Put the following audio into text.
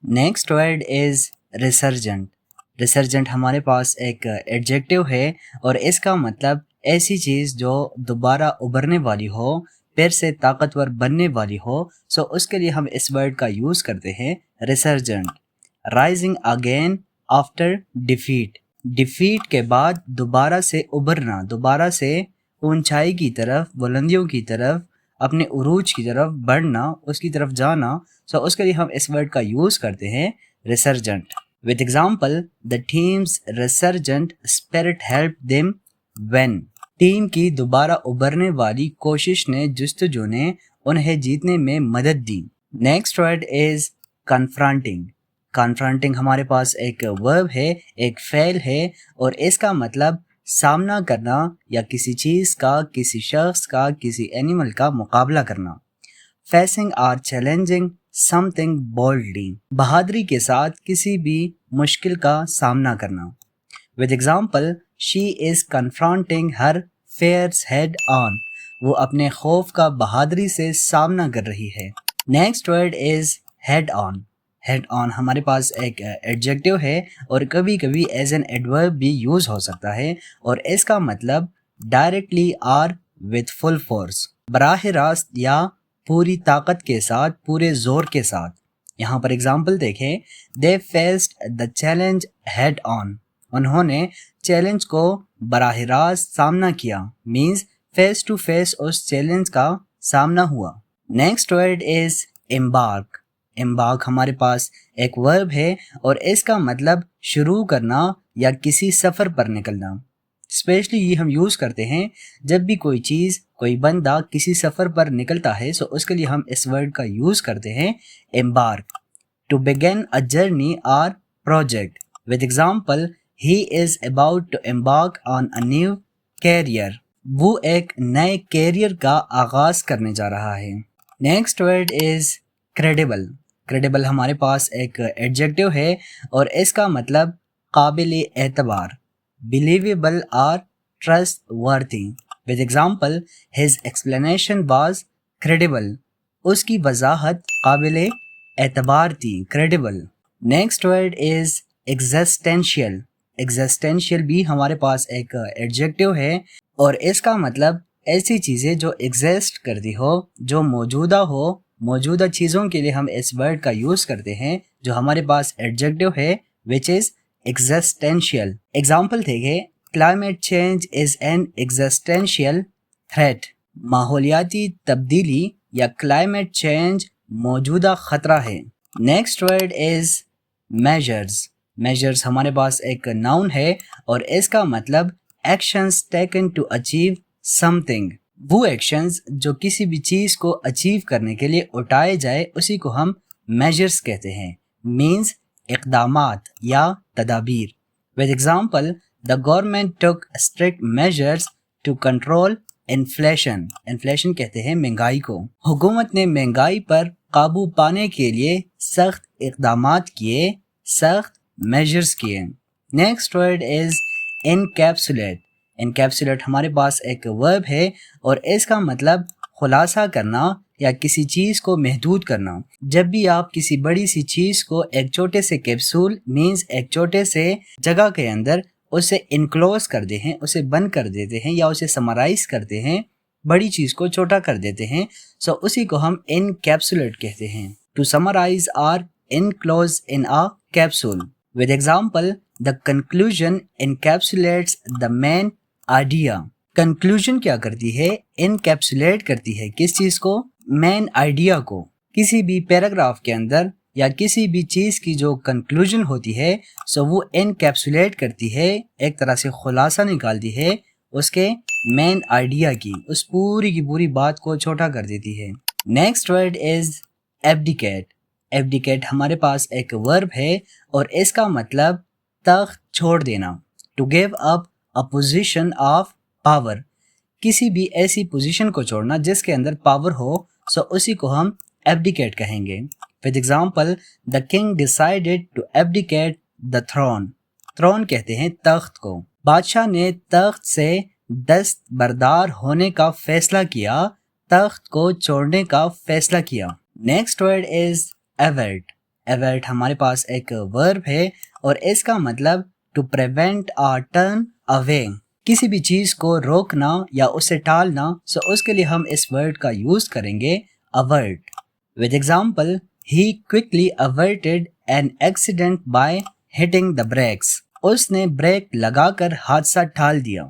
Next word از ریسرجنٹ. ریسرجنٹ ہمارے پاس ایک ایڈجیکٹو ہے اور اس کا مطلب ایسی چیز جو دوبارہ ابھرنے والی ہو، پھر سے طاقتور بننے والی ہو. سو اس کے لیے ہم اس ورڈ کا یوز کرتے ہیں resurgent. Rising again after defeat. Defeat کے بعد دوبارہ سے ابھرنا، دوبارہ سے اونچائی کی طرف، بلندیوں کی طرف، اپنے عروج کی طرف بڑھنا، اس کی طرف جانا. سو اس کے لیے ہم اس ورڈ کا یوز کرتے ہیں resurgent. With example the team's resurgent spirit help them win. Team کی دوبارہ ابھرنے والی کوشش نے، جستجو نے انہیں جیتنے میں مدد دی. Next word is confronting. Confronting ہمارے پاس ایک ورب ہے، ایک فعل ہے اور اس کا مطلب سامنا کرنا یا کسی چیز کا، کسی شخص کا، کسی اینیمل کا مقابلہ کرنا. فیسنگ اور چیلنجنگ سم تھنگ بولڈلی. بہادری کے ساتھ کسی بھی مشکل کا سامنا کرنا. With example she is confronting her fears head on. وہ اپنے خوف کا بہادری سے سامنا کر رہی ہے. Next word is head on. Head on ہمارے پاس ایک ایڈجیکٹو ہے اور کبھی کبھی ایز این ایڈورب بھی یوز ہو سکتا ہے اور اس کا مطلب ڈائریکٹلی اور وتھ فل فورس، براہ راست یا پوری طاقت کے ساتھ، پورے زور کے ساتھ. یہاں پر اگزامپل دیکھیں، they faced the challenge head on. انہوں نے چیلنج کو براہ راست سامنا کیا، مینز فیس ٹو فیس اس چیلنج کا سامنا ہوا. نیکسٹ ورڈ از امبارک. امبارک ہمارے پاس ایک ورب ہے اور اس کا مطلب شروع کرنا یا کسی سفر پر نکلنا. اسپیشلی یہ ہم یوز کرتے ہیں جب بھی کوئی چیز، کوئی بندہ کسی سفر پر نکلتا ہے. سو اس کے لیے ہم اس ورڈ کا یوز کرتے ہیں embark. To begin a journey اور project. With example he is about to embark on a new career. وہ ایک نئے کیریئر کا آغاز کرنے جا رہا ہے. نیکسٹ ورڈ از کریڈیبل. کریڈیبل ہمارے پاس ایک ایڈجیکٹو ہے اور اس کا مطلب قابل اعتبار، بلیویبل اور trustworthy. With example his explanation was credible. اس کی وضاحت قابل اعتبار تھی، credible. Next word is existential. Existential بھی ہمارے پاس ایک ایڈجیکٹو ہے اور اس کا مطلب ایسی چیزیں جو ایگزسٹ کرتی ہو، جو موجودہ ہو. موجودہ چیزوں کے لیے ہم اس ورڈ کا یوز کرتے ہیں جو ہمارے پاس ایڈجیکٹو ہے which is existential. ایگزامپل دیکھیں، climate change is an existential threat. ماحولیاتی تبدیلی یا climate change موجودہ خطرہ ہے. نیکسٹ ورڈ از measures. measures ہمارے پاس ایک ناؤن ہے اور اس کا مطلب actions taken to achieve something. وہ ایکشنز جو کسی بھی چیز کو اچیو کرنے کے لیے اٹھائے جائے اسی کو ہم میجرز کہتے ہیں، مینز اقدامات یا تدابیر. With example the government took strict measures to control inflation. Inflation کہتے ہیں مہنگائی کو. حکومت نے مہنگائی پر قابو پانے کے لیے سخت اقدامات کیے، سخت میجرز کیے. نیکسٹ ورڈ از انکیپسولیٹ. انکیپسولیٹ ہمارے پاس ایک ورب ہے اور اس کا مطلب خلاصہ کرنا یا کسی چیز کو محدود کرنا. جب بھی آپ کسی بڑی سی چیز کو ایک چھوٹے سے کیپسول مینز ایک چھوٹے سے جگہ کے اندر اسے انکلوز کر دیتے ہیں، اسے بند کر دیتے ہیں یا اسے سمرائز کرتے ہیں، بڑی چیز کو چھوٹا کر دیتے ہیں. سو اسی کو ہم انکیپسولیٹ کہتے ہیں. ٹو سمرائز اور enclose in a capsule. With example the conclusion encapsulates the main idea. Conclusion کیا کرتی ہے؟ انکیپسولیٹ کرتی ہے کس چیز کو؟ مین آئیڈیا کو. کسی بھی پیراگراف کے اندر یا کسی بھی چیز کی جو کنکلوژن ہوتی ہے سو وہ انکیپسولیٹ کرتی ہے، ایک طرح سے خلاصہ نکالتی ہے اس کے مین آئیڈیا کی، اس پوری کی پوری بات کو چھوٹا کر دیتی ہے. نیکسٹ ورڈ از ایبڈیکیٹ. ایبڈیکیٹ ہمارے پاس ایک ورب ہے اور اس کا مطلب تخت چھوڑ دینا. To give up a position of power. کسی بھی ایسی پوزیشن کو چھوڑنا جس کے اندر پاور ہو سو اسی کو ہم ایبڈیکیٹ کہیں گے. For example the king decided to abdicate the throne. Throne کہتے ہیں تخت کو. بادشاہ نے تخت سے دستبردار ہونے کا فیصلہ کیا، تخت کو چھوڑنے کا فیصلہ کیا. نیکسٹ ورڈ از ایورٹ. avert ہمارے پاس ایک ورب ہے اور اس کا مطلب to prevent or turn away، کسی بھی چیز کو روکنا یا اسے ٹالنا، سو اس کے لیے ہم اس ورڈ کا یوز کریں گے avert۔ with example he quickly averted an accident by hitting the brakes، اس نے بریک لگا کر حادثہ ٹال دیا۔